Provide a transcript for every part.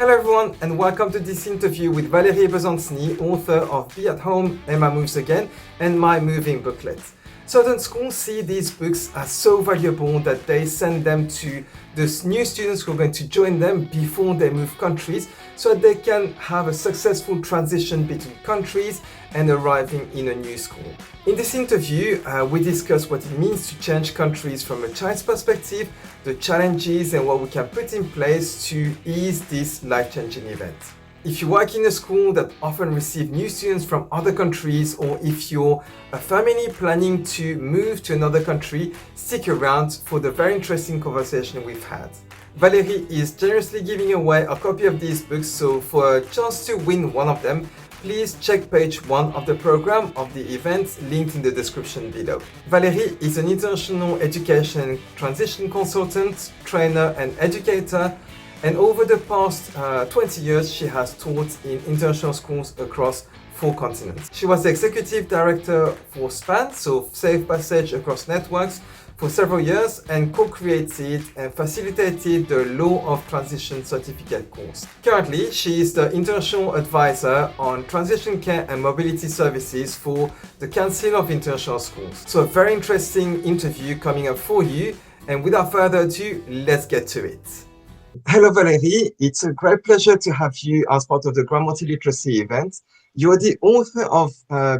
Hello everyone and welcome to this interview with Valerie Besanceney, author of Be at Home, Emma Moves Again and My Moving Booklet. Certain schools see these books as so valuable that they send them to the new students who are going to join them before they move countries so that they can have a successful transition between countries and arriving in a new school. In this interview, we discuss what it means to change countries from a child's perspective, the challenges and what we can put in place to ease this life-changing event. If you work in a school that often receives new students from other countries, or if you're a family planning to move to another country, stick around for the very interesting conversation we've had. Valerie is generously giving away a copy of these books, so for a chance to win one of them, please check page 1 of the program of the event linked in the description below. Valerie is an international education transition consultant, trainer and educator, and over the past 20 years she has taught in international schools across 4 continents. She was the executive director for SPAN, so Safe Passage Across Networks, for several years and co-created and facilitated the Law of Transition Certificate course. Currently, she is the international advisor on transition care and mobility services for the Council of International Schools. So a very interesting interview coming up for you, and without further ado, let's get to it. Hello Valerie, it's a great pleasure to have you as part of the Grand Multiliteracy event. You're the author of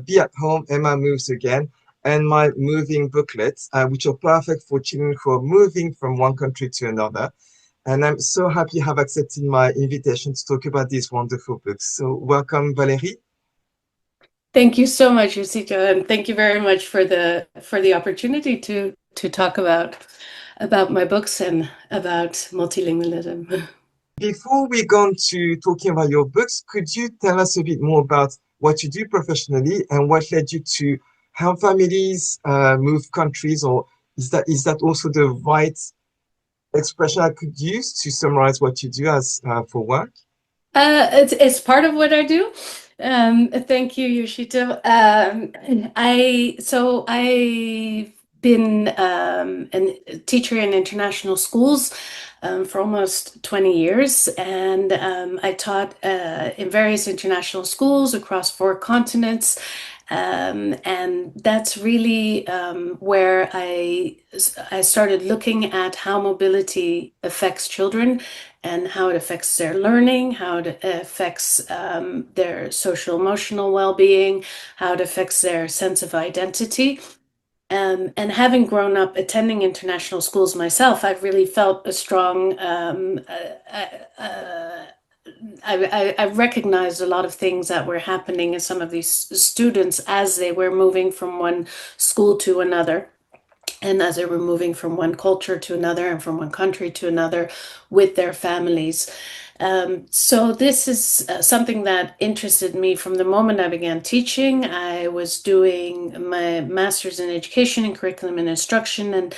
Be at Home, Emma Moves Again, and My Moving Booklet, which are perfect for children who are moving from one country to another. And I'm so happy you have accepted my invitation to talk about these wonderful books. So welcome, Valerie. Thank you so much, Yusita, and thank you very much for the opportunity to talk about my books and about multilingualism. Before we go on to talking about your books, could you tell us a bit more about what you do professionally and what led you to help families move countries, or is that also the right expression I could use to summarize what you do as for work? It's part of what I do. Thank you, Yoshito. I've been a teacher in international schools for almost 20 years, and I taught in various international schools across 4 continents. And that's really where I started looking at how mobility affects children and how it affects their learning, how it affects their social emotional well-being, how it affects their sense of identity. And having grown up attending international schools myself, I've really felt a strong I recognized a lot of things that were happening in some of these students as they were moving from one school to another, and as they were moving from one culture to another and from one country to another with their families. So this is something that interested me from the moment I began teaching. I was doing my master's in education and curriculum and instruction, and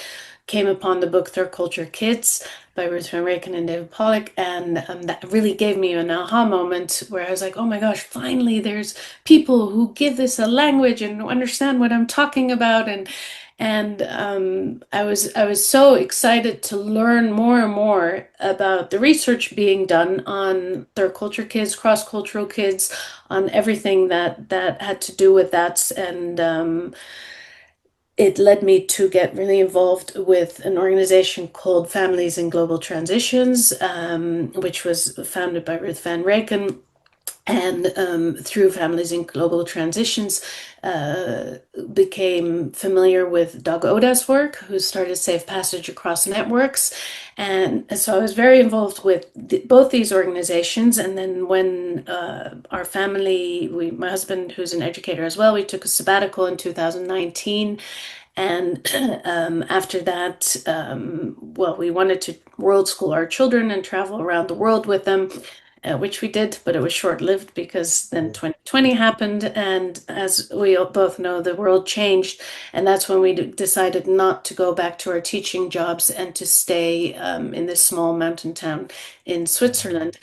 came upon the book Third Culture Kids by Ruth Van Reken and David Pollock, and that really gave me an aha moment where I was like, oh my gosh, finally there's people who give this a language and understand what I'm talking about. And I was so excited to learn more and more about the research being done on third culture kids, cross-cultural kids, on everything that had to do with that. And it led me to get really involved with an organization called Families in Global Transitions, which was founded by Ruth Van Reken. And through Families in Global Transitions, became familiar with Doug Oda's work, who started Safe Passage Across Networks. And so I was very involved with both these organizations. And then when our family, my husband, who's an educator as well, we took a sabbatical in 2019. And after that, well, we wanted to world school our children and travel around the world with them. Which we did, but it was short-lived because then 2020 happened, and as we both know, the world changed, and that's when we decided not to go back to our teaching jobs and to stay in this small mountain town in Switzerland,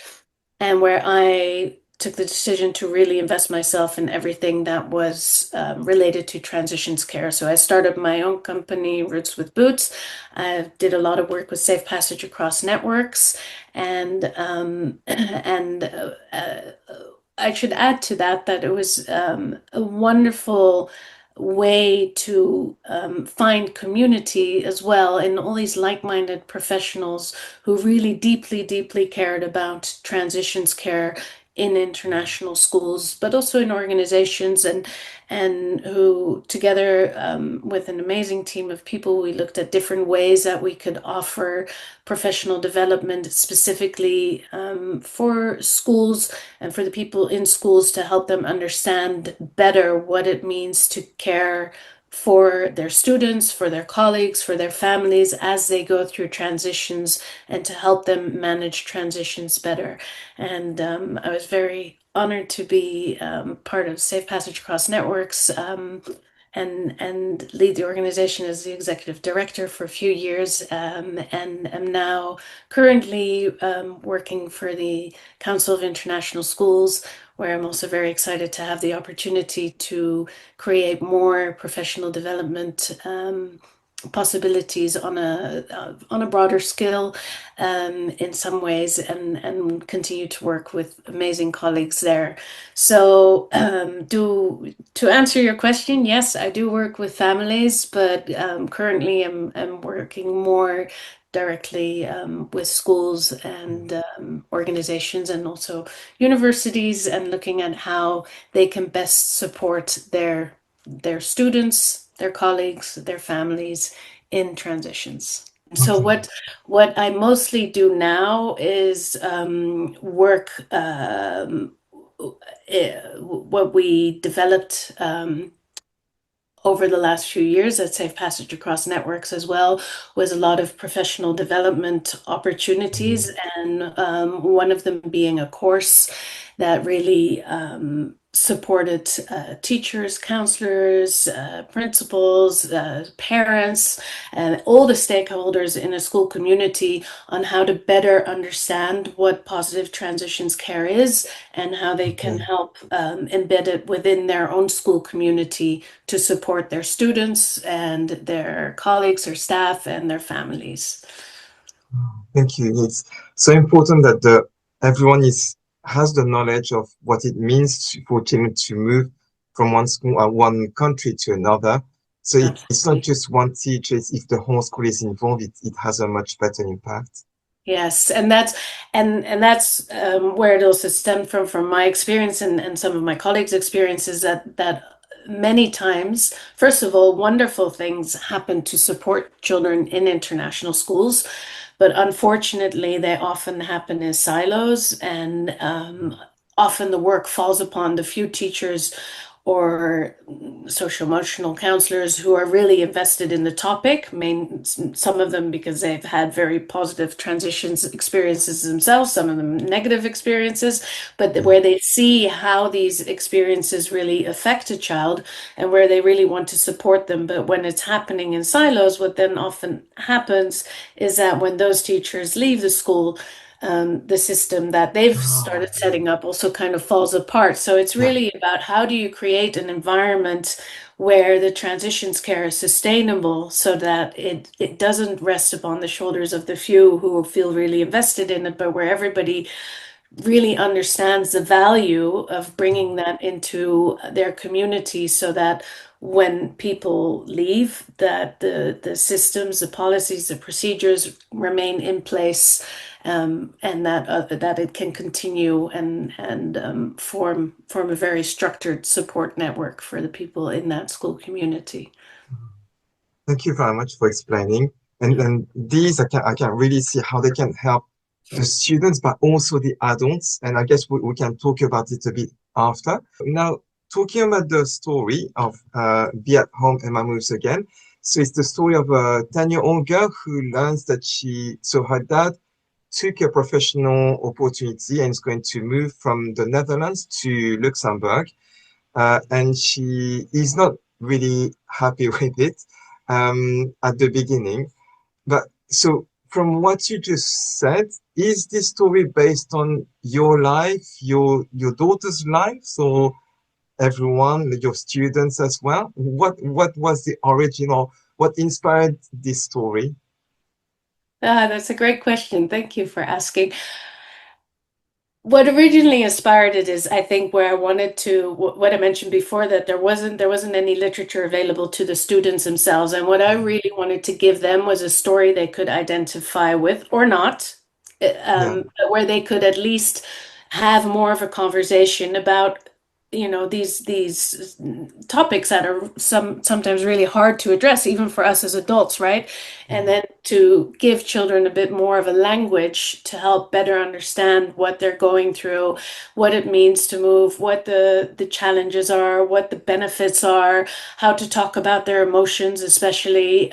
and where I took the decision to really invest myself in everything that was related to transitions care. So I started my own company, Roots with Boots. I did a lot of work with Safe Passage Across networks, and I should add to that that it was a wonderful way to find community as well, and all these like-minded professionals who really deeply, deeply cared about transitions care in international schools, but also in organizations, and who together with an amazing team of people, we looked at different ways that we could offer professional development specifically for schools and for the people in schools to help them understand better what it means to care for their students, for their colleagues, for their families as they go through transitions, and to help them manage transitions better. And I was very honored to be part of Safe Passage Across Networks, and lead the organization as the executive director for a few years, and am now currently working for the Council of International Schools, where I'm also very excited to have the opportunity to create more professional development possibilities on a broader scale in some ways, and continue to work with amazing colleagues there. So to answer your question, yes, I do work with families, but currently I'm working more directly with schools and organizations, and also universities, and looking at how they can best support their students, their colleagues, their families in transitions. So Okay. what I mostly do now is work what we developed over the last few years at Safe Passage Across Networks as well, was a lot of professional development opportunities, and one of them being a course that really supported teachers, counselors, principals, parents, and all the stakeholders in a school community on how to better understand what positive transitions care is, and how they can help embed it within their own school community to support their students and their colleagues or staff and their families. Thank you. It's so important that everyone has the knowledge of what it means for children to move from one school or one country to another. So it's not Absolutely. just one teacher. If the whole school is involved, it has a much better impact. Yes, and that's where it also stemmed from my experience, and some of my colleagues' experiences, that many times, first of all, wonderful things happen to support children in international schools, but unfortunately, they often happen in silos, and often the work falls upon the few teachers or social emotional counselors who are really invested in the topic, some of them because they've had very positive transitions experiences themselves, some of them negative experiences, but where they see how these experiences really affect a child, and where they really want to support them. But when it's happening in silos, what then often happens is that when those teachers leave the school, the system that they've Oh, started setting up also kind of falls apart. So it's yeah. really about how do you create an environment where the transitions care is sustainable, so that it doesn't rest upon the shoulders of the few who feel really invested in it, but where everybody really understands the value of bringing that into their community, so that when people leave, that the systems, the policies, the procedures remain in place, and that it can continue, and form a very structured support network for the people in that school community. Thank you very much for explaining. And these I can really see how they can help the students, but also the adults. And I guess we can talk about it a bit after. Now, talking about the story of Be at Home, Emma Moves Again. So it's the story of a 10-year-old girl who learns that her dad took a professional opportunity and is going to move from the Netherlands to Luxembourg. And she is not really happy with it at the beginning. But so from what you just said, is this story based on your life, your daughter's life, or everyone, your students as well? What was the origin, or what inspired this story? That's a great question. Thank you for asking. What originally inspired it is, I think, where I wanted to, what I mentioned before, that there wasn't any literature available to the students themselves, and what I really wanted to give them was a story they could identify with or not, Yeah, but where they could at least have more of a conversation about, these topics that are sometimes really hard to address, even for us as adults, right? And yeah, then to give children a bit more of a language to help better understand what they're going through, what it means to move, what the challenges are, what the benefits are, how to talk about their emotions, especially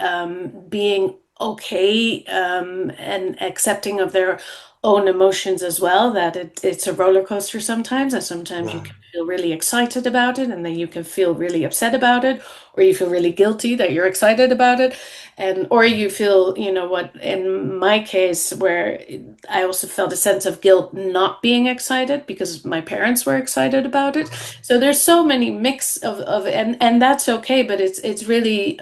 being okay and accepting of their own emotions as well, that it's a roller coaster sometimes, and sometimes you yeah, can feel really excited about it, and then you can feel really upset about it, or you feel really guilty that you're excited about it. And or you feel, what in my case, where I also felt a sense of guilt not being excited because my parents were excited about it. So there's so many mix of and that's okay, but it's really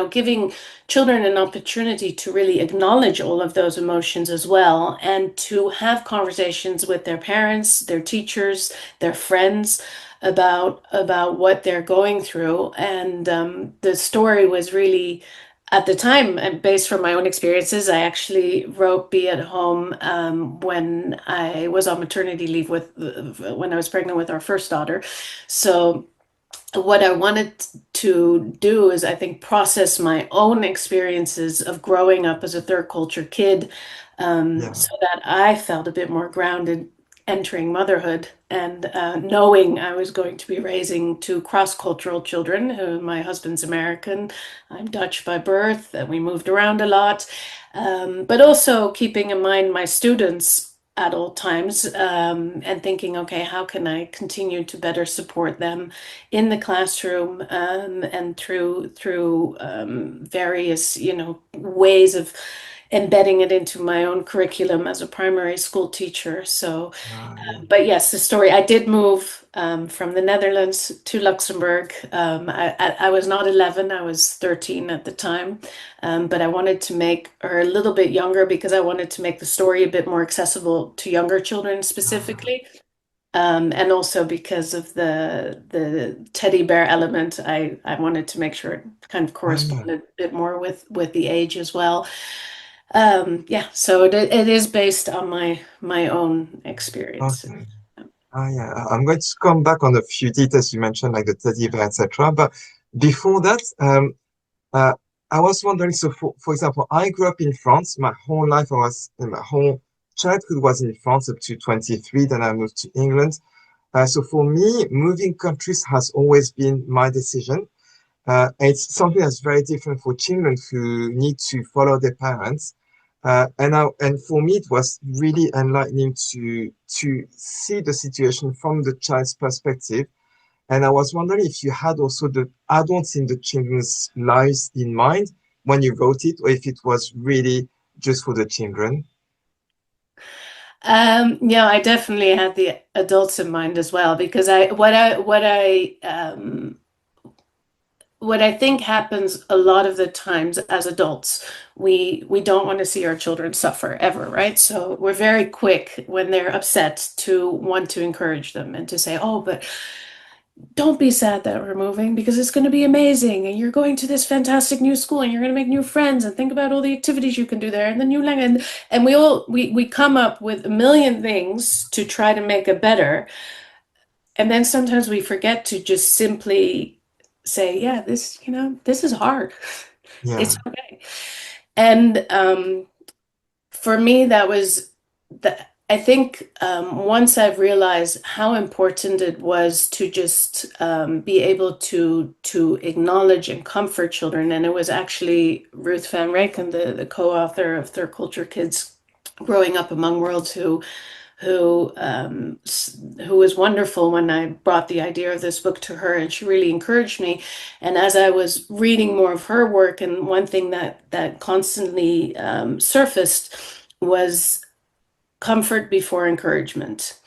giving children an opportunity to really acknowledge all of those emotions as well, and to have conversations with their parents, their teachers, their friends about what they're going through. And the story was really, at the time, and based from my own experiences. I actually wrote Be at Home when I was on maternity leave when I was pregnant with our first daughter. So what I wanted to do is, I think, process my own experiences of growing up as a third culture kid, yeah. so that I felt a bit more grounded entering motherhood, and knowing I was going to be raising two cross-cultural children. Who My husband's American, I'm Dutch by birth, and we moved around a lot, but also keeping in mind my students at all times, and thinking, okay, how can I continue to better support them in the classroom, and through various ways of embedding it into my own curriculum as a primary school teacher. So, Yeah. but yes, the story, I did move from the Netherlands to Luxembourg. I was not 11, I was 13 at the time. But I wanted to make her a little bit younger because I wanted to make the story a bit more accessible to younger children Ah, specifically. And also because of the teddy bear element, I wanted to make sure it kind of ah, yeah. corresponded a bit more with the age as well. Yeah, so it is based on my own experience. Okay. Ah, yeah. I'm going to come back on a few details you mentioned, like the teddy bear, etc. But before that, uh, I was wondering, so for example, I grew up in France. My whole life, my whole childhood was in France up to 23. Then I moved to England. So for me, moving countries has always been my decision. It's something that's very different for children who need to follow their parents. And for me, it was really enlightening to see the situation from the child's perspective. And I was wondering if you had also the adults in the children's lives in mind when you wrote it, or if it was really just for the children. Yeah, I definitely had the adults in mind as well, because what I think happens a lot of the times as adults, we don't want to see our children suffer ever, right? So we're very quick when they're upset to want to encourage them and to say, "Oh, but don't be sad that we're moving, because it's going to be amazing, and you're going to this fantastic new school, and you're going to make new friends, and think about all the activities you can do there, and the new language." And we come up with a million things to try to make it better, and then sometimes we forget to just simply say, "Yeah, this is hard. It's Yeah, okay." And for me, that was the. I think once I've realized how important it was to just be able to acknowledge and comfort children, and it was actually Ruth Van Reken, the co-author of Third Culture Kids Growing Up Among Worlds, who was wonderful when I brought the idea of this book to her, and she really encouraged me. And as I was reading more of her work, and one thing that constantly surfaced was comfort before encouragement.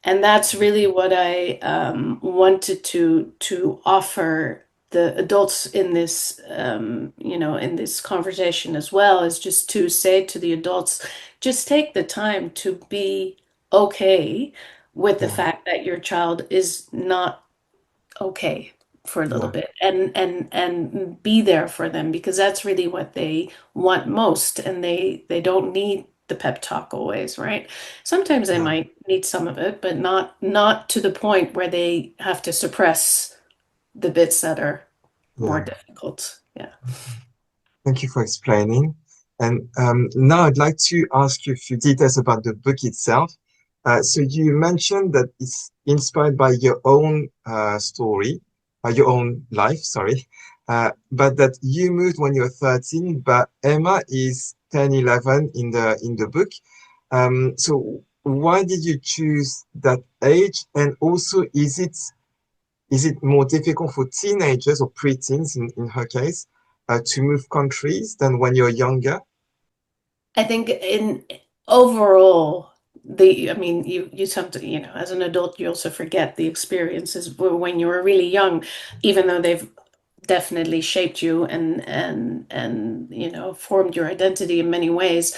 And that's really what I wanted to offer the adults in this in this conversation as well, is just to say to the adults, just take the time to be okay with the Yeah. fact that your child is not okay for a little Yeah. bit, and be there for them, because that's really what they want most, and they don't need the pep talk always, right? Sometimes they Yeah. might need some of it, but not to the point where they have to suppress the bits that are more Yeah. difficult. Yeah. Thank you for explaining. And now I'd like to ask you a few details about the book itself. So you mentioned that it's inspired by your own story, by your own life, sorry, but that you moved when you were 13, but Emma is 10, 11 in the book. So why did you choose that age? And also, is it more difficult for teenagers or preteens in her case to move countries than when you're younger? I think in overall, I mean, you sometimes, as an adult, you also forget the experiences when you were really young, even though they've definitely shaped you and formed your identity in many ways.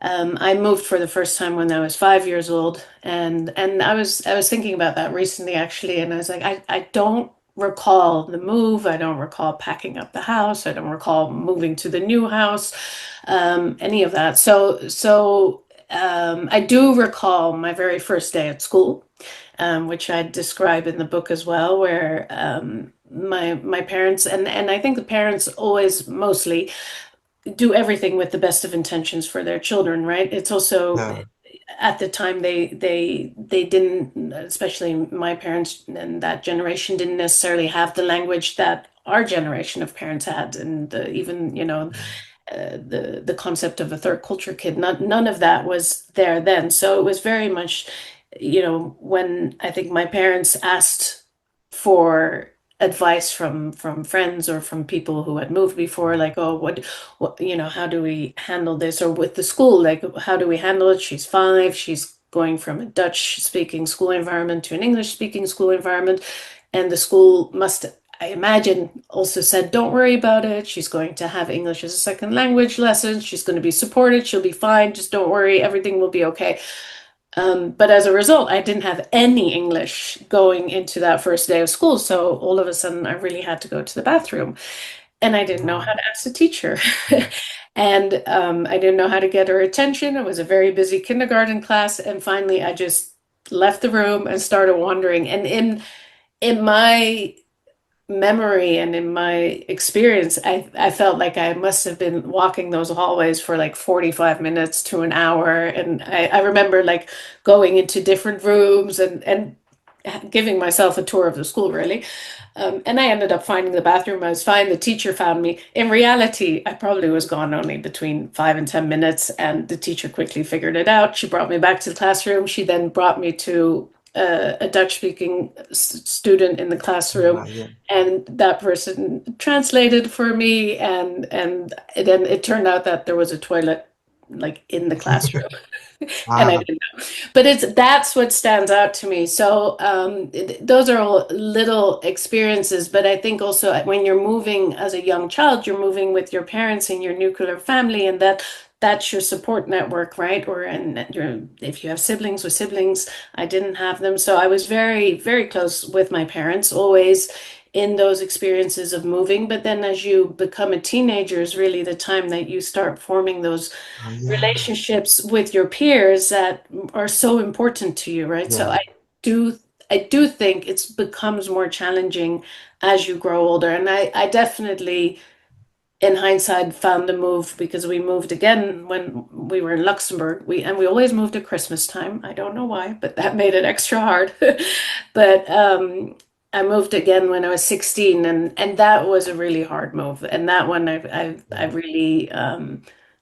I moved for the first time when I was 5 years old, and I was thinking about that recently actually, and I was like, I don't recall the move. I don't recall packing up the house. I don't recall moving to the new house, any of that. So I do recall my very first day at school, which I describe in the book as well, where my parents, and I think the parents always mostly do everything with the best of intentions for their children, right? It's also Yeah, at the time they didn't, especially my parents and that generation, didn't necessarily have the language that our generation of parents had, and even the concept of a third culture kid. None of that was there then. So it was very much, when I think my parents asked for advice from friends or from people who had moved before, like, oh, what, how do we handle this? Or with the school, like, how do we handle it? She's 5, she's going from a Dutch speaking school environment to an English speaking school environment. And the school must, I imagine, also said, don't worry about it. She's going to have English as a second language lessons. She's going to be supported. She'll be fine. Just don't worry. Everything will be okay. But as a result, I didn't have any English going into that first day of school. So all of a sudden, I really had to go to the bathroom. And I didn't know yeah, how to ask the teacher. And I didn't know how to get her attention. It was a very busy kindergarten class. And finally, I just left the room and started wandering. And in my memory and in my experience, I felt like I must have been walking those hallways for like 45 minutes to an hour. And I remember like going into different rooms and giving myself a tour of the school, really. And I ended up finding the bathroom. I was fine. The teacher found me. In reality, I probably was gone only between 5 and 10 minutes, and the teacher quickly figured it out. She brought me back to the classroom. She then brought me to a Dutch-speaking student in the classroom, yeah. and that person translated for me. And then it turned out that there was a toilet like in the classroom, and I Ah, didn't know. But that's what stands out to me. So those are all little experiences. But I think also when you're moving as a young child, you're moving with your parents and your nuclear family, and that's your support network, right? Or and if you have siblings with siblings, I didn't have them, so I was very, very close with my parents always in those experiences of moving. But then as you become a teenager is really the time that you start forming those yeah, relationships with your peers that are so important to you, right? So yeah, do I do think it becomes more challenging as you grow older. And I definitely, in hindsight, found the move, because we moved again when we were in Luxembourg. We always moved at Christmas time. I don't know why, but that made it extra hard. But I moved again when I was 16, and that was a really hard move. And that one I yeah, really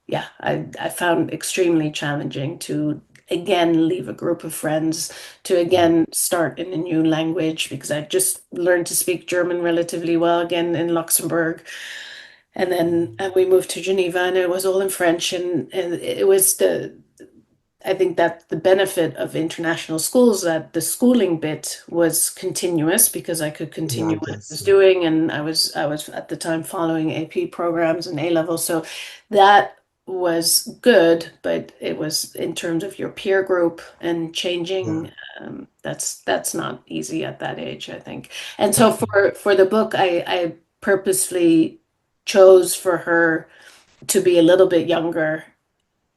yeah, I found extremely challenging to again leave a group of friends, to again start in a new language, because I just learned to speak German relatively well again in Luxembourg. And then we moved to Geneva and it was all in French. And it was I think that the benefit of international schools, that the schooling bit was continuous because I could Yeah, I continue what I guess. was doing, and I was at the time following AP programs and A level, so that was good. But it was in terms of your peer group and Yeah. changing. That's not easy at that age, I think. And so for the book, I purposely chose for her to be a little bit younger.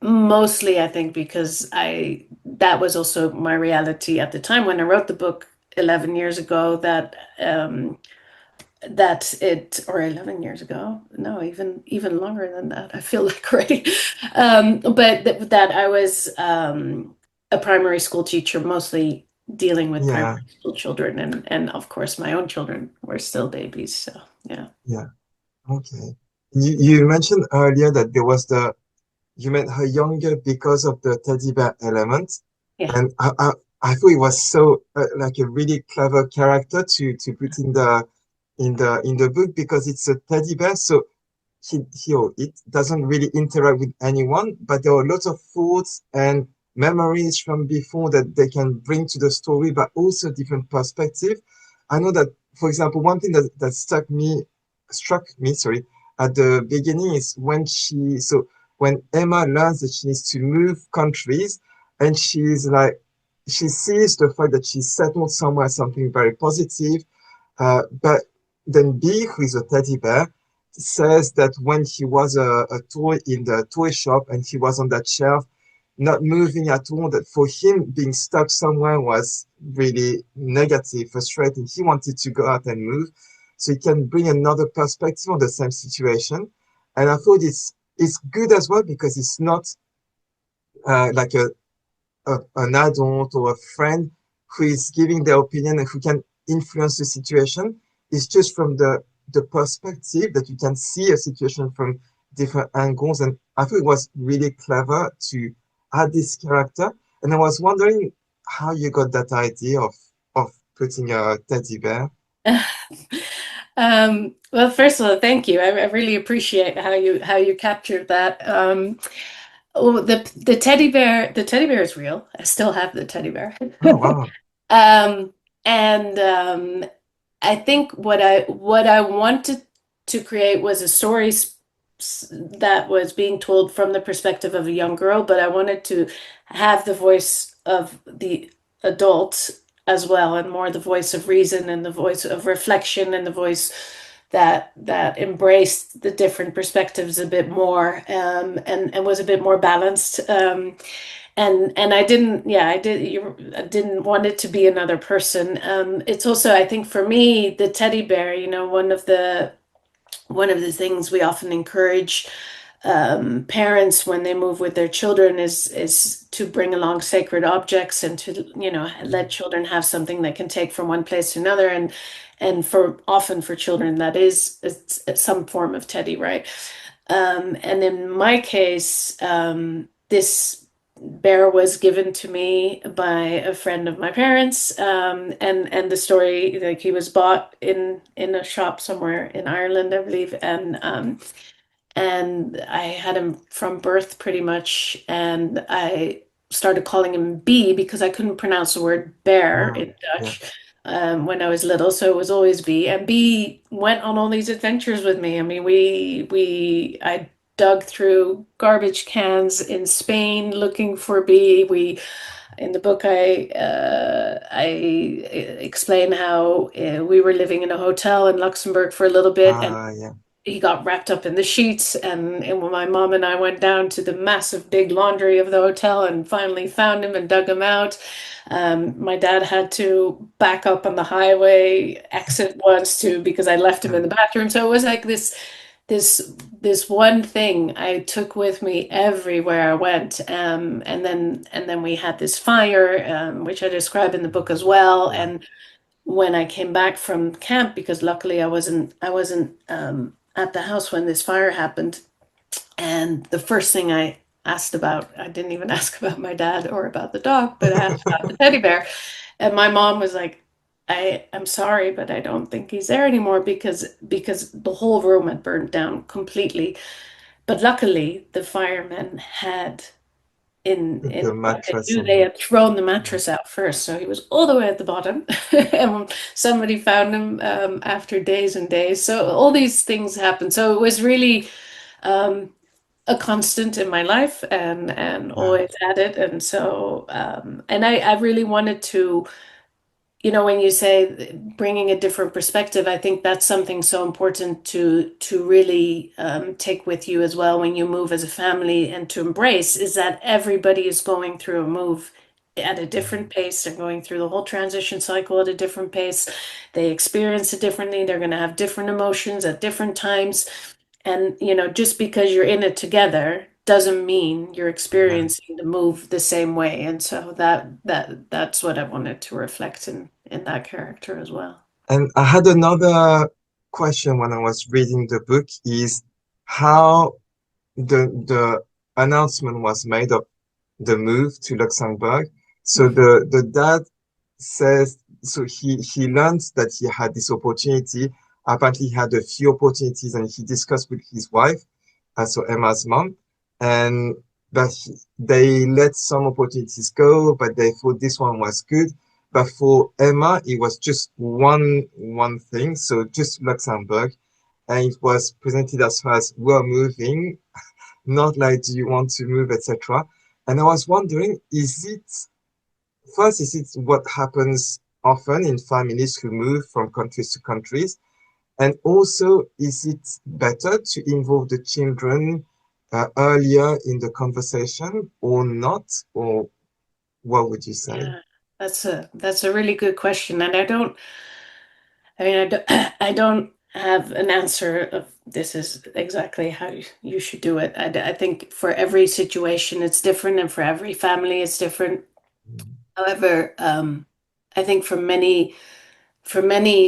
Mostly, I think, because I that was also my reality at the time when I wrote the book 11 years ago, that it, or 11 years ago, no, even longer than that, I feel like already. But that I was a primary school teacher, mostly dealing with Yeah, primary school children, and of course my own children were still babies, so yeah. yeah. Okay. You mentioned earlier that there was you made her younger because of the teddy bear element, Yeah. and I thought it was so like a really clever character to put in the book because it's a teddy bear, so it doesn't really interact with anyone, but there are lots of thoughts and memories from before that they can bring to the story, but also different perspective. I know that, for example, one thing that struck me, sorry, at the beginning is when Emma learns that she needs to move countries, and she sees the fact that she's settled somewhere, something very positive, but then B, who is a teddy bear, says that when he was a toy in the toy shop and he was on that shelf, not moving at all, that for him being stuck somewhere was really negative, frustrating. He wanted to go out and move so he can bring another perspective on the same situation. And I thought it's good as well because it's not like an adult or a friend who is giving their opinion and who can influence the situation. It's just from the perspective that you can see a situation from different angles. And I thought it was really clever to add this character. And I was wondering how you got that idea of putting a teddy bear. Well, first of all, thank you. I really appreciate how you captured that. Oh, the teddy bear is real. I still have the teddy bear. Oh, wow. Um, and I think what I wanted to create was a story that was being told from the perspective of a young girl, but I wanted to have the voice of the adult as well, and more the voice of reason and the voice of reflection and the voice that embraced the different perspectives a bit more, and was a bit more balanced. And I didn't, yeah, I didn't want it to be another person. It's also, I think for me, the teddy bear, one of the things we often encourage parents when they move with their children is to bring along sacred objects, and to let children have something they can take from one place to another, and for often for children that is it's some form of teddy, right? And in my case, this bear was given to me by a friend of my parents, and the story, like, he was bought in a shop somewhere in Ireland, I believe, and I had him from birth pretty much, and I started calling him B because I couldn't pronounce the word bear Oh, in yeah. Dutch when I was little, so it was always B. And B went on all these adventures with me. I mean, I dug through garbage cans in Spain looking for B. In the book, I explain how we were living in a hotel in Luxembourg for a little bit, and Yeah. he got wrapped up in the sheets, and when my mom and I went down to the massive big laundry of the hotel and finally found him and dug him out. My dad had to back up on the highway exit once too because I left him Yeah. in the bathroom. So it was like this one thing I took with me everywhere I went. And then we had this fire, which I describe in the book as well. Yeah. And when I came back from camp, because luckily I wasn't at the house when this fire happened, and the first thing asked about, I didn't even ask about my dad or about the dog, but I asked about the teddy bear. And my mom was like, I'm sorry, but I don't think he's there anymore because the whole room had burned down completely. But luckily, the firemen had in The what they mattress do, they on. had thrown the mattress out first, so he was all the way at the bottom, and somebody found him after days and days. So all these things happened. So it was really um, a constant in my life, and Yeah. always at it. And so and I really wanted to, when you say bringing a different perspective, I think that's something so important to really take with you as well when you move as a family, and to embrace is that everybody is going through a move at a different pace. They're going through the whole transition cycle at a different pace. They experience it differently. They're going to have different emotions at different times. And, just because you're in it together doesn't mean you're Yeah. experiencing the move the same way. And so that's what I wanted to reflect in that character as well. And I had another question when I was reading the book is how the announcement was made of the move to Luxembourg. So the dad says so he learned that he had this opportunity. Apparently, he had a few opportunities, and he discussed with his wife, so Emma's mom, and that they let some opportunities go, but they thought this one was good. But for Emma, it was just one thing, so just Luxembourg, and it was presented as far as we're moving, not like do you want to move, etc. And I was wondering, is it what happens often in families who move from countries to countries? And also, is it better to involve the children earlier in the conversation or not? Or what would you say? Yeah, that's a really good question, and I don't have an answer of this is exactly how you should do it. I think for every situation it's different, and for every family it's different. However, I think for many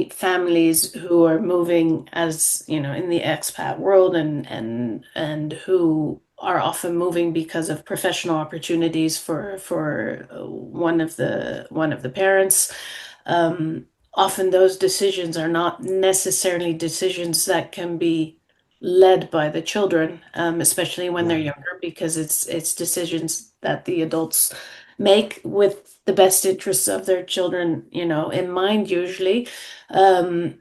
families who are moving, as in the expat world, and who are often moving because of professional opportunities for one of the parents, um, often those decisions are not necessarily decisions that can be led by the children, especially when they're Yeah, younger, because it's decisions that the adults make with the best interests of their children, in mind usually. Um,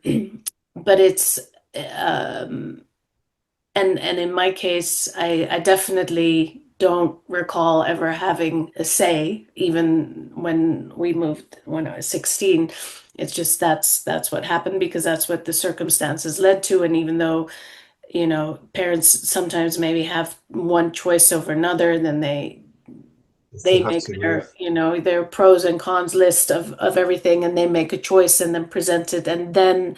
but it's um, and in my case, I definitely don't recall ever having a say, even when we moved when I was 16. It's just that's what happened because that's what the circumstances led to. And even though, parents sometimes maybe have one choice over another, then they you still they have make to move. their pros and cons list of everything, and they make a choice and then present it, and then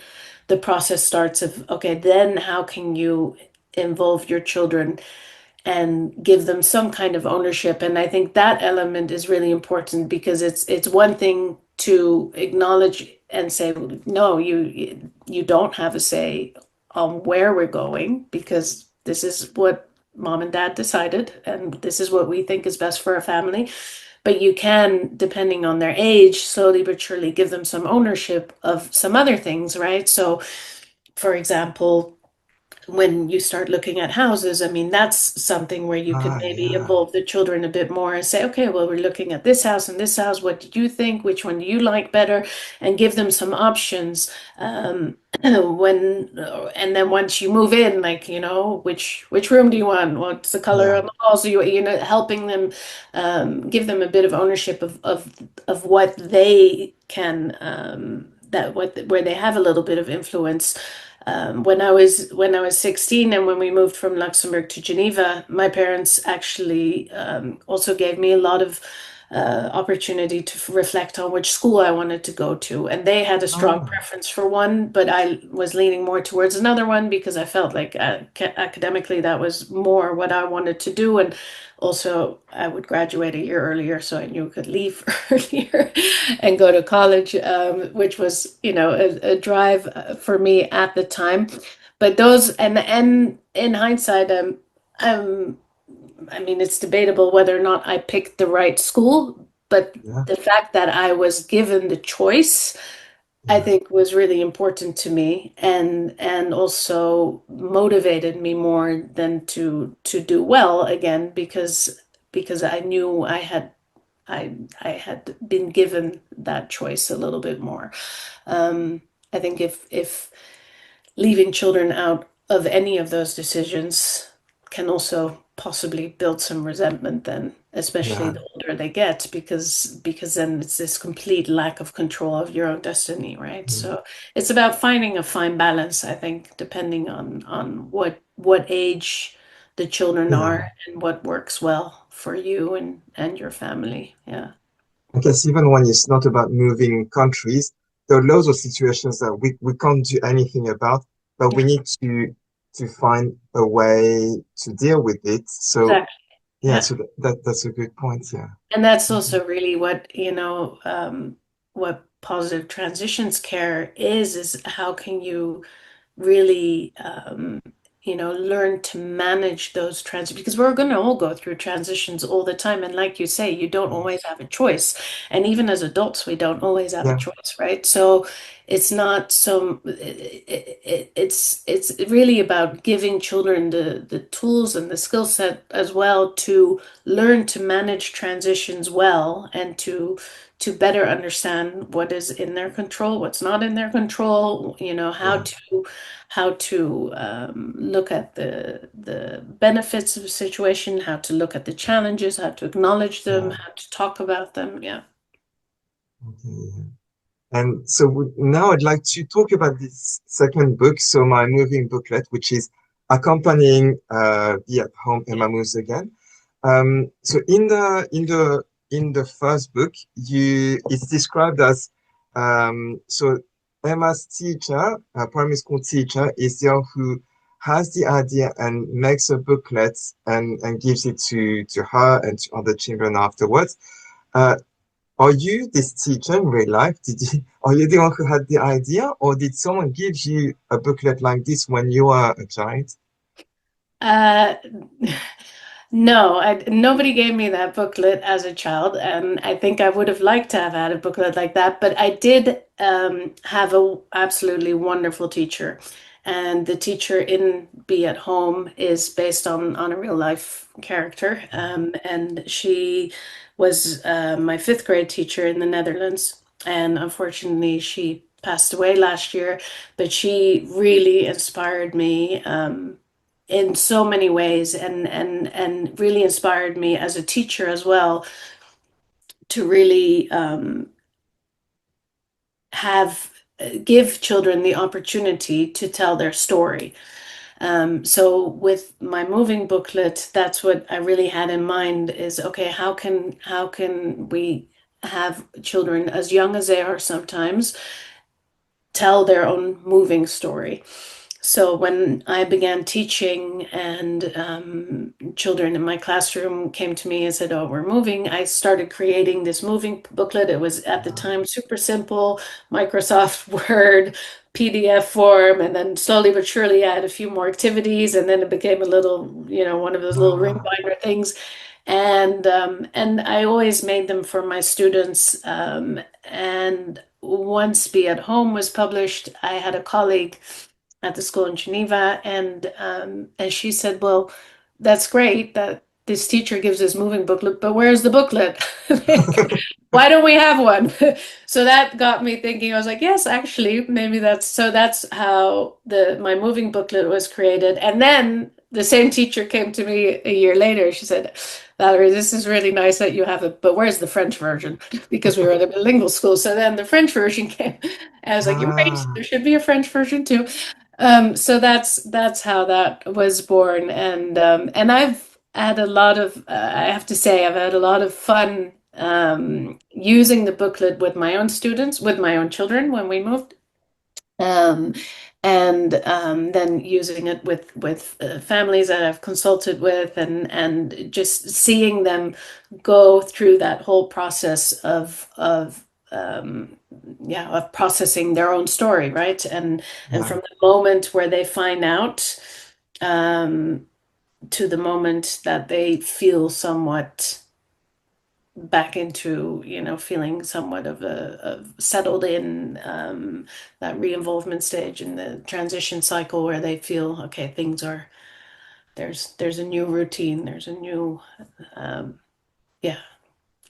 the process starts of, okay, then how can you involve your children and give them some kind of ownership. And I think that element is really important, because it's one thing to acknowledge and say, no, you don't have a say on where we're going, because this is what mom and dad decided, and this is what we think is best for our family. But you can, depending on their age, slowly but surely give them some ownership of some other things, right? So, for example, when you start looking at houses, I mean, that's something where you could Ah, maybe yeah. involve the children a bit more and say, okay, well, we're looking at this house and this house. What do you think? Which one do you like better? And give them some options. And then once you move in, like, which room do you want? What's the color Yeah. on the walls? Helping them, give them a bit of ownership of what they can, where they have a little bit of influence. When I was 16, and when we moved from Luxembourg to Geneva, my parents actually also gave me a lot of opportunity to reflect on which school I wanted to go to. And they had a strong Ah, preference for one, but I was leaning more towards another one because I felt like academically that was more what I wanted to do. And also, I would graduate a year earlier, so I knew I could leave earlier and go to college, which was, a drive for me at the time. But those, and in hindsight, I mean, it's debatable whether or not I picked the right school, but Yeah, the fact that I was given the choice, I yeah, think was really important to me and also motivated me more than to do well again because I knew I had been given that choice a little bit more. I think if leaving children out of any of those decisions can also possibly build some resentment then, especially yeah. the older they get, because then it's this complete lack of control of your own destiny, right? Mm. So it's about finding a fine balance, I think, depending on what age the children are Yeah. and what works well for you and your family. Yeah. I guess even when it's not about moving countries, there are loads of situations that we can't do anything about, but we Yeah, need to find a way to deal with it. So exactly. yeah, Yeah. so that's a good point. Yeah. And that's Mhm. also really what, what positive transitions care is how can you really, learn to manage those transitions because we're going to all go through transitions all the time. And like you say, you don't always have a choice. And even as adults, we don't always have a Yeah, choice, right? So it's not so, it's really about giving children the tools and the skill set as well to learn to manage transitions well and to better understand what is in their control, what's not in their control, yeah, how to look at the benefits of a situation, how to look at the challenges, how to acknowledge them, yeah. how to talk about them. Yeah. Okay, yeah. And so now I'd like to talk about this second book, so my moving booklet, which is accompanying Be at Home, Emma Moves Again. So in the first book, you it's described as so Emma's teacher, primary school teacher, is the one who has the idea and makes a booklet and gives it to her and to other children afterwards. Uh, are you this teacher in real life? Are you the one who had the idea, or did someone give you a booklet like this when you were a child? Uh, no, nobody gave me that booklet as a child, and I think I would have liked to have had a booklet like that. But I did have a absolutely wonderful teacher, and the teacher in Be at Home is based on a real life character, and she was my fifth grade teacher in the Netherlands, and unfortunately she passed away last year. But she really inspired me. In so many ways and really inspired me as a teacher as well to really have give children the opportunity to tell their story. So with my moving booklet, that's what I really had in mind is okay, how can we have children as young as they are sometimes tell their own moving story. So when I began teaching and children in my classroom came to me and said, "Oh, we're moving," I started creating this moving booklet. It was at the time super simple, Microsoft Word, PDF form, and then slowly but surely I had a few more activities, and then it became a little, one of those little ring Ah, binder things. And I always made them for my students. And once Be at Home was published, I had a colleague at the school in Geneva, and she said, "Well, that's great that this teacher gives this moving booklet, but where's the booklet? Like, why don't we have one?" So that got me thinking. I was like, "Yes, actually, maybe that's how the my moving booklet was created." And then the same teacher came to me a year later. She said, "Valerie, this is really nice that you have it, but where's the French version?" Because we were at a bilingual school. So then the French version came. And I was like, "You're right. ah, There should be a French version too." So that's how that was born, and I've had a lot of I have to say I've had a lot of fun using the booklet with my own students, with my own children when we moved, um, and then using it with families that I've consulted with, and just seeing them go through that whole process of processing their own story, right? And yeah, from the moment where they find out, um, to the moment that they feel somewhat back into, feeling somewhat of settled in, that re-involvement stage in the transition cycle where they feel, okay, things are, there's a new routine, there's a new, um, yeah,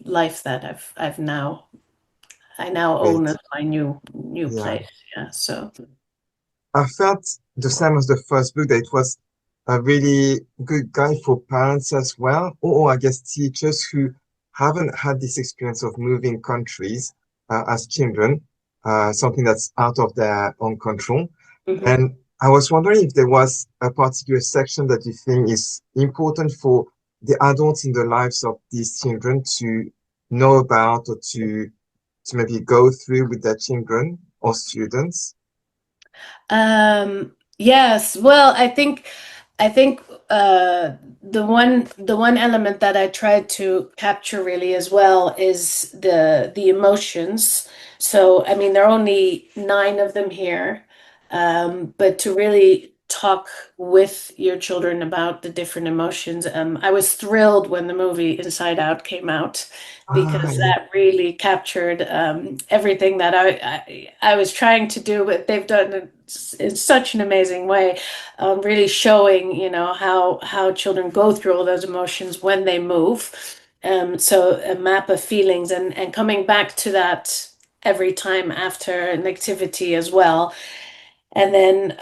life that I now own as Great. my new Yeah. place. Yeah. So, I felt the same as the first book, that it was a really good guide for parents as well, or I guess teachers who haven't had this experience of moving countries as children, something that's out of their own control. mhm. And I was wondering if there was a particular section that you think is important for the adults in the lives of these children to know about, or to maybe go through with their children or students. Yes. Well, I think the one element that I tried to capture really as well is the emotions. So, I mean, there are only 9 of them here, but to really talk with your children about the different emotions. I was thrilled when the movie Inside Out came out Ah, because yeah, that really captured everything that I was trying to do, but they've done it in such an amazing way, really showing, how children go through all those emotions when they move. So a map of feelings and coming back to that every time after an activity as well. And then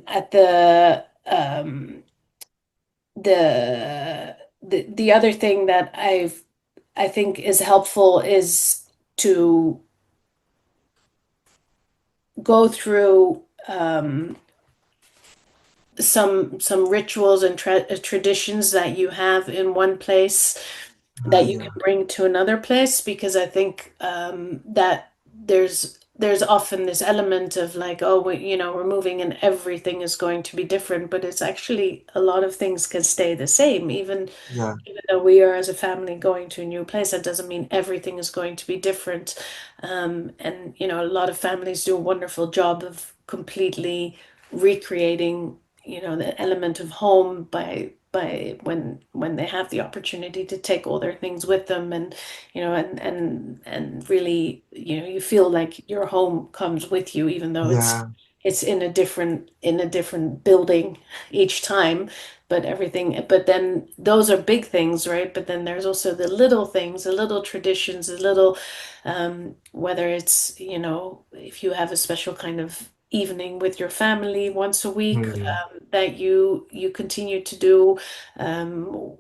at the other thing that I think is helpful is to go through some rituals and traditions that you have in one place ah, that you can yeah, bring to another place, because I think that there's often this element of like, oh, we're moving and everything is going to be different, but it's actually a lot of things can stay the same, yeah, even though we are as a family going to a new place. That doesn't mean everything is going to be different. And a lot of families do a wonderful job of completely recreating, the element of home by when they have the opportunity to take all their things with them, and and really, you feel like your home comes with you, even though yeah, it's in a different building each time. But then those are big things, right? But then there's also the little things, the little traditions, the little, whether it's, if you have a special kind of evening with your family once a week, mm, that you continue to do,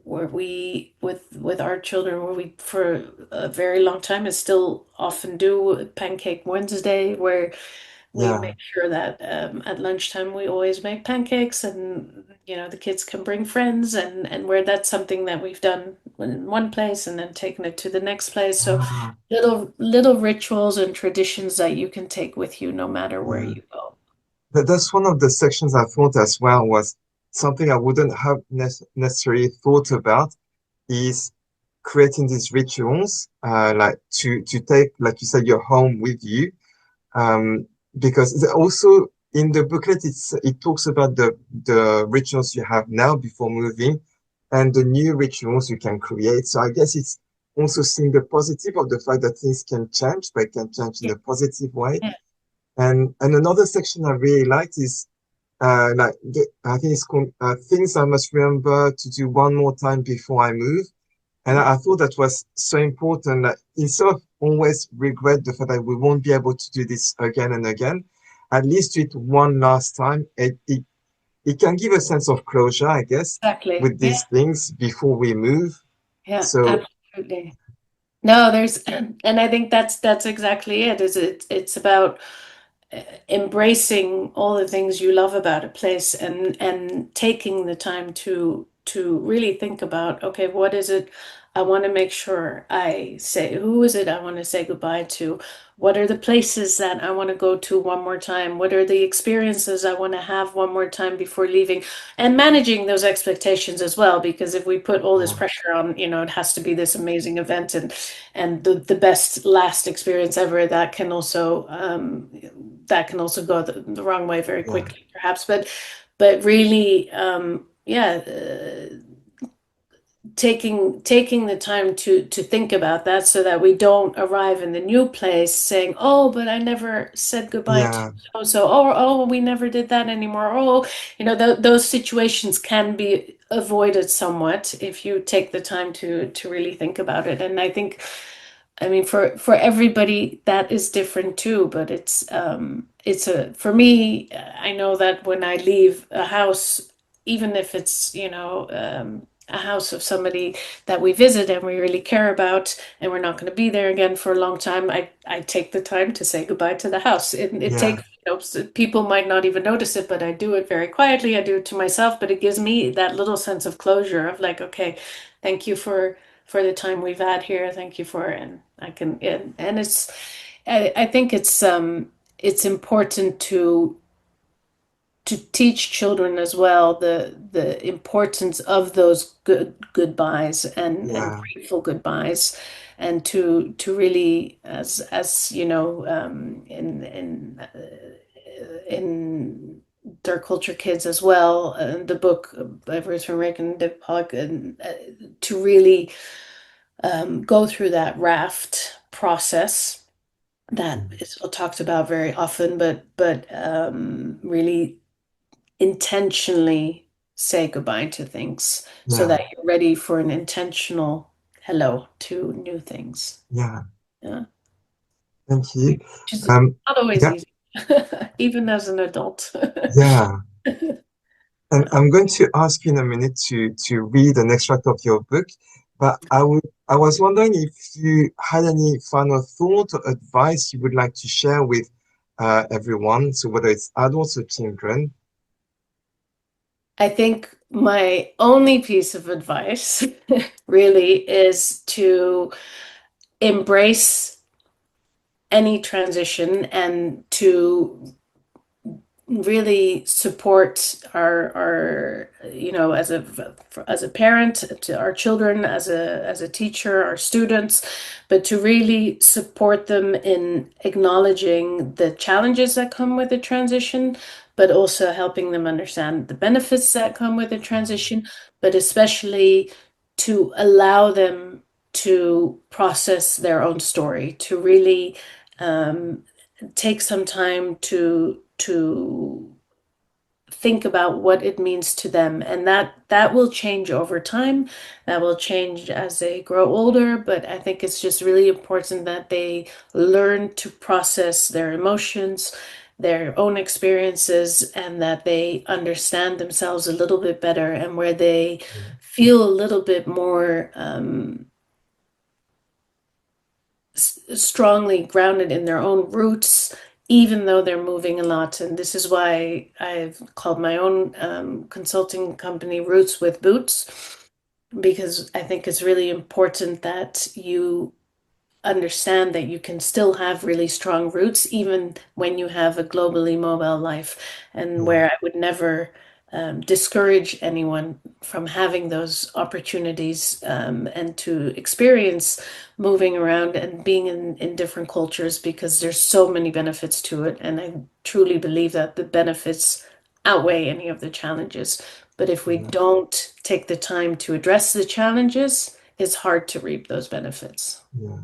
where we with our children, where we for a very long time and still often do Pancake Wednesday, where we yeah, make sure that at lunchtime we always make pancakes, and the kids can bring friends, and where that's something that we've done in one place and then taken it to the next place. So ah, little rituals and traditions that you can take with you no matter where yeah. you go. That's one of the sections I thought as well was something I wouldn't have necessarily thought about is creating these rituals, like to take, like you said, your home with you. Um, because also in the booklet, it talks about the rituals you have now before moving and the new rituals you can create. So I guess it's also seeing the positive of the fact that things can change, but it can change in Yeah, a positive way. yeah, And another section I really liked is I think it's called things I must remember to do one more time before I move. And yeah, I thought that was so important that instead of always regret the fact that we won't be able to do this again and again, at least do it one last time. It can give a sense of closure, I guess, exactly. with Yeah, these things before we move. yeah, So, absolutely. No, and I think that's exactly it. It's about embracing all the things you love about a place, and taking the time to really think about, okay, what is it I want to make sure I say, who is it I want to say goodbye to? What are the places that I want to go to one more time? What are the experiences I want to have one more time before leaving? And managing those expectations as well, because if we put all this yeah, pressure on, it has to be this amazing event, and the best last experience ever, that can also go the wrong way very yeah, quickly, perhaps. But really, yeah, taking the time to think about that so that we don't arrive in the new place saying, oh, but I never said goodbye to Yeah, so, oh, we never did that anymore. Oh, those situations can be avoided somewhat if you take the time to really think about it. And I think, I mean, for everybody that is different too, but it's a for me, I know that when I leave a house, even if it's, a house of somebody that we visit and we really care about, and we're not going to be there again for a long time, I take the time to say goodbye to the house. It yeah, takes, people might not even notice it, but I do it very quietly. I do it to myself, but it gives me that little sense of closure of like, okay, thank you for the time we've had here. Thank you for, and I can, and I think it's important to teach children as well the importance of those goodbyes and yeah, grateful goodbyes, and to really, as you know, in their culture kids as well, the book by Ruth van Rijk and Dick Pollock, and to really go through that raft process that mm, is talked about very often, but really intentionally say goodbye to things so yeah, that you're ready for an intentional hello to new things. yeah. Yeah, Thank you. which is Um, not always yeah, easy, even as an adult. yeah. And I'm going to ask you in a minute to read an extract of your book, but I was wondering if you had any final thought or advice you would like to share with everyone, so whether it's adults or children. I think my only piece of advice really is to embrace any transition and to really support our as a parent to our children, as a teacher, our students, but to really support them in acknowledging the challenges that come with the transition, but also helping them understand the benefits that come with the transition, but especially to allow them to process their own story, to really take some time to think about what it means to them, and that will change over time. That will change as they grow older, but I think it's just really important that they learn to process their emotions, their own experiences, and that they understand themselves a little bit better, and where they feel a little bit more strongly grounded in their own roots, even though they're moving a lot. And this is why I've called my own consulting company Roots with Boots, because I think it's really important that you understand that you can still have really strong roots even when you have a globally mobile life, and Yeah, where I would never discourage anyone from having those opportunities, and to experience moving around and being in different cultures, because there's so many benefits to it. And I truly believe that the benefits outweigh any of the challenges. But if we yeah, don't take the time to address the challenges, it's hard to reap those benefits. yeah.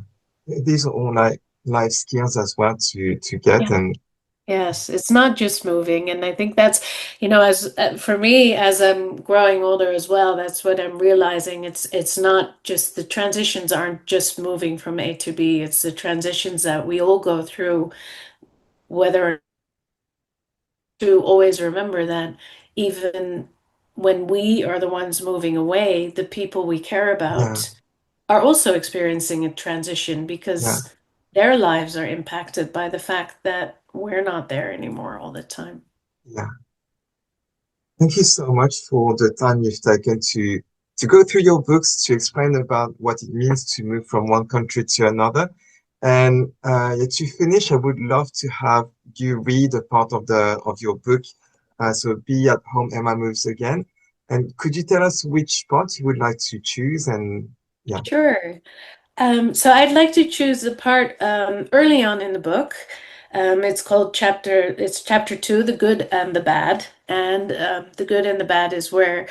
These are all like life skills as well to get, and Yes, it's not just moving. And I think that's, as for me, as I'm growing older as well, that's what I'm realizing. It's not just the transitions aren't just moving from A to B. It's the transitions that we all go through, whether to always remember that even when we are the ones moving away, the people we care yeah, about are also experiencing a transition, yeah, because their lives are impacted by the fact that we're not there anymore all the time. yeah. Thank you so much for the time you've taken to go through your books, to explain about what it means to move from one country to another. And yeah, to finish, I would love to have you read a part of the of your book. So be at home, Emma moves again. And could you tell us which part you would like to choose? And yeah, Sure. So I'd like to choose the part early on in the book, It's chapter 2, The Good and the Bad. And The Good and the Bad is where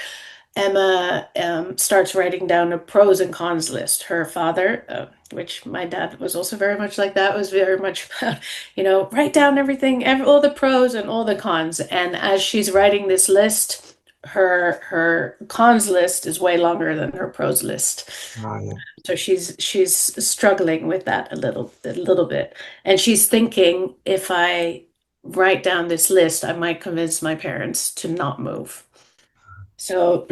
Emma starts writing down a pros and cons list. Her father, which my dad was also very much like that, was very much about, write down everything, all the pros and all the cons. And as she's writing this list, her cons list is way longer than her pros list. Ah, yeah. So she's struggling with that a little bit. And she's thinking, if I write down this list, I might convince my parents to not move. So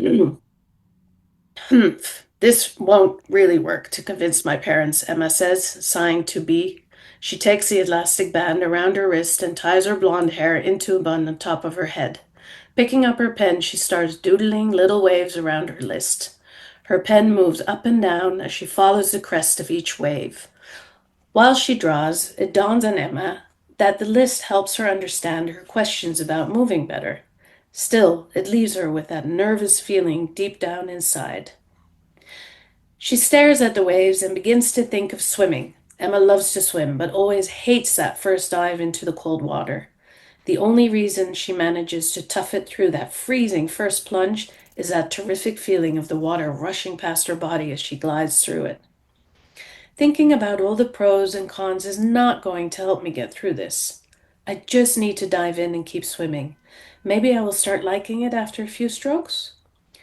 this won't really work to convince my parents, Emma says, sighing to be. She takes the elastic band around her wrist and ties her blonde hair into a bun on top of her head. Picking up her pen, she starts doodling little waves around her list. Her pen moves up and down as she follows the crest of each wave. While she draws, it dawns on Emma that the list helps her understand her questions about moving better. Still, it leaves her with that nervous feeling deep down inside. She stares at the waves and begins to think of swimming. Emma loves to swim, but always hates that first dive into the cold water. The only reason she manages to tough it through that freezing first plunge is that terrific feeling of the water rushing past her body as she glides through it. Thinking about all the pros and cons is not going to help me get through this. I just need to dive in and keep swimming. Maybe I will start liking it after a few strokes.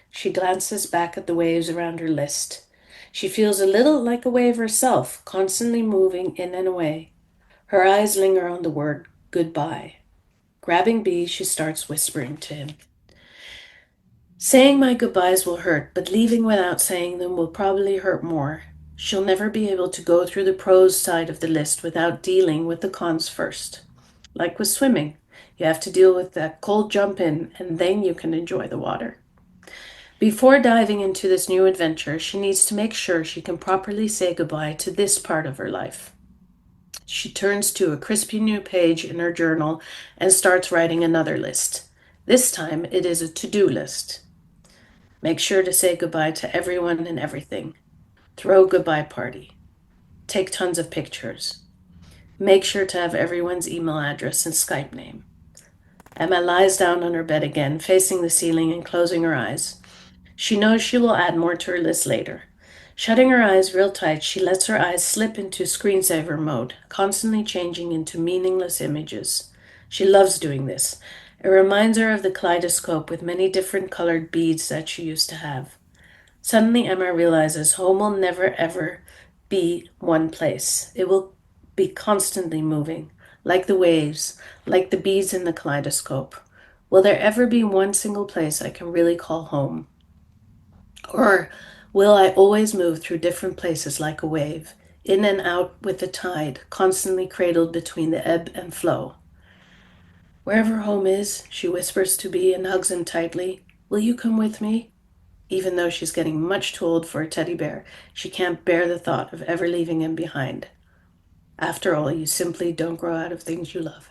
She glances back at the waves around her list. She feels a little like a wave herself, constantly moving in and away. Her eyes linger on the word goodbye. Grabbing B, she starts whispering to him. Saying my goodbyes will hurt, but leaving without saying them will probably hurt more. She'll never be able to go through the pros side of the list without dealing with the cons first. Like with swimming, you have to deal with that cold jump in, and then you can enjoy the water. Before diving into this new adventure, she needs to make sure she can properly say goodbye to this part of her life. She turns to a crispy new page in her journal and starts writing another list. This time it is a to-do list. Make sure to say goodbye to everyone and everything. Throw a goodbye party. Take tons of pictures. Make sure to have everyone's email address and Skype name. Emma lies down on her bed again, facing the ceiling and closing her eyes. She knows she will add more to her list later. Shutting her eyes real tight, she lets her eyes slip into screensaver mode, constantly changing into meaningless images. She loves doing this. It reminds her of the kaleidoscope with many different colored beads that she used to have. Suddenly, Emma realizes home will never ever be one place. It will be constantly moving, like the waves, like the beads in the kaleidoscope. Will there ever be one single place I can really call home? Or will I always move through different places like a wave, in and out with the tide, constantly cradled between the ebb and flow? Wherever home is, she whispers to B and hugs him tightly. Will you come with me? Even though she's getting much too old for a teddy bear, she can't bear the thought of ever leaving him behind. After all, you simply don't grow out of things you love.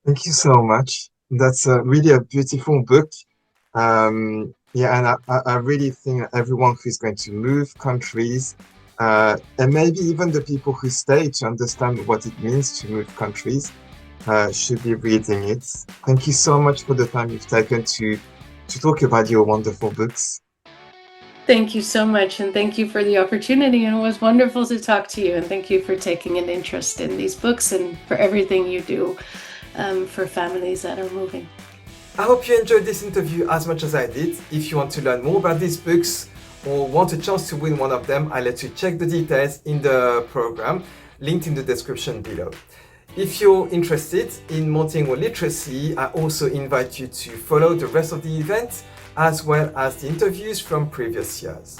Thank you so much. That's really a beautiful book. Yeah, and I really think everyone who's going to move countries, and maybe even the people who stay to understand what it means to move countries, should be reading it. Thank you so much for the time you've taken to talk about your wonderful books. Thank you so much, and thank you for the opportunity, and it was wonderful to talk to you, and thank you for taking an interest in these books and for everything you do for families that are moving. I hope you enjoyed this interview as much as I did. If you want to learn more about these books or want a chance to win one of them, I'll let you check the details in the program, linked in the description below. If you're interested in multilingual literacy, I also invite you to follow the rest of the event as well as the interviews from previous years.